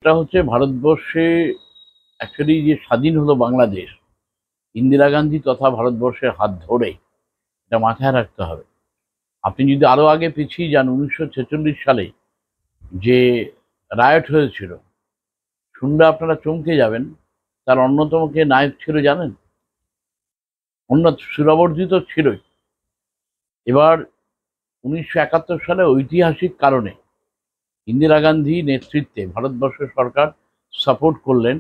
একটা হচ্ছে ভারতবর্ষে অ্যাকচুয়ালি যে স্বাধীন হলো বাংলাদেশ ইন্দিরা গান্ধী তথা ভারতবর্ষের হাত ধরে, এটা মাথায় রাখতে হবে। আপনি যদি আরো আগে পিছিয়ে যান 1946 সালে যে রায়ট হয়েছিল, শুনলে আপনারা চমকে যাবেন। তার অন্যতম কে নায়ক ছিল জানেন? অন্য সুরাবর্জিত ছিলই। এবার 1971 সালে ঐতিহাসিক কারণে ইন্দিরা গান্ধী নেতৃত্বে ভারতবর্ষ সরকার সাপোর্ট করলেন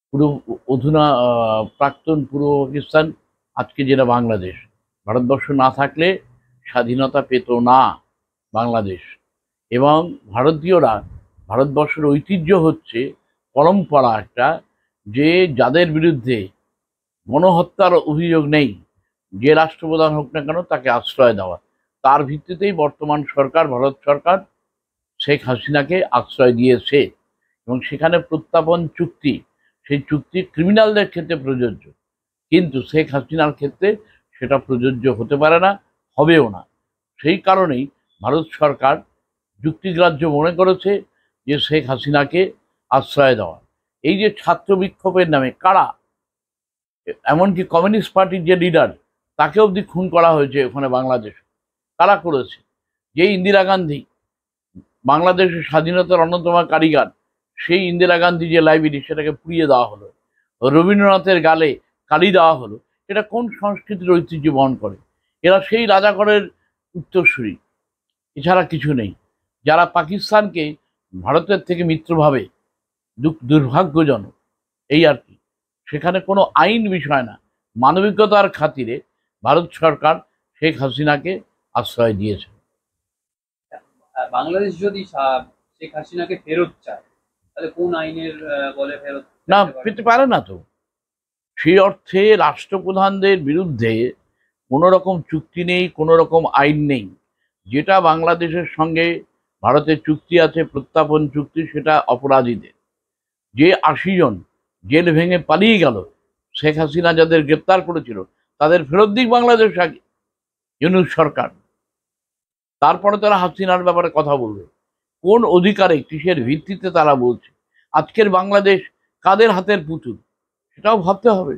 পুরো অধুনা প্রাক্তন পূর্ব পাকিস্তান, আজকে যেটা বাংলাদেশ। ভারতবর্ষ না থাকলে স্বাধীনতা পেত না বাংলাদেশ। এবং ভারতীয়রা, ভারতবর্ষের ঐতিহ্য হচ্ছে পরম্পরা একটা, যে যাদের বিরুদ্ধে গণহত্যার অভিযোগ নেই, যে রাষ্ট্রপ্রধান হোক না কেন তাকে আশ্রয় দেওয়া। তার ভিত্তিতেই বর্তমান সরকার, ভারত সরকার, শেখ হাসিনাকে আশ্রয় দিয়েছে। এবং সেখানে প্রত্যাপন চুক্তি, সেই চুক্তি ক্রিমিনালদের ক্ষেত্রে প্রযোজ্য, কিন্তু শেখ হাসিনার ক্ষেত্রে সেটা প্রযোজ্য হতে পারে না, হবেও না। সেই কারণেই ভারত সরকার যুক্তিগ্রাহ্য মনে করেছে যে শেখ হাসিনাকে আশ্রয় দেওয়া। এই যে ছাত্র বিক্ষোভের নামে কারা, এমনকি কমিউনিস্ট পার্টির যে লিডার তাকে অবধি খুন করা হয়েছে ওখানে বাংলাদেশে, কারা করেছে? যে ইন্দিরা গান্ধী বাংলাদেশের স্বাধীনতার অন্যতম কারিগর, সেই ইন্দিরা গান্ধী যে লাইব্রেরি সেটাকে পুড়িয়ে দেওয়া হলো, রবীন্দ্রনাথের গালে কালি দেওয়া হলো। এটা কোন সংস্কৃতির ঐতিহ্য বহন করে? এরা সেই রাজাকরের উত্তরসূরি, এছাড়া কিছু নেই। যারা পাকিস্তানকে ভারতের থেকে মিত্র ভাবে, দুর্ভাগ্যজনক এই আর কি। সেখানে কোনো আইন বিষয় না, মানবিকতার খাতিরে ভারত সরকার শেখ হাসিনাকে আশ্রয় দিয়েছে। বাংলাদেশ যদি শেখ হাসিনাকে ফেরত চায়, তাহলে কোন আইনের বলে ফেরত না, পেতে পারে না তো। সেই অর্থে রাষ্ট্রপ্রধানদের বিরুদ্ধে কোনো রকম চুক্তি নেই, কোনো রকম আইন নেই। যেটা বাংলাদেশের সঙ্গে ভারতের চুক্তি আছে, প্রত্যাপন চুক্তি, সেটা অপরাধীদের। যে 80 জন জেল ভেঙে পালিয়ে গেল, শেখ হাসিনা যাদের গ্রেপ্তার করেছিল, তাদের ফেরত দিক বাংলাদেশ আগে, ইউনূস সরকার। তারপরে তারা হাসিনার ব্যাপারে কথা বলবে। কোন অধিকারে, কিসের ভিত্তিতে তারা বলছে? আজকের বাংলাদেশ কাদের হাতের পুতুল, সেটাও ভাবতে হবে।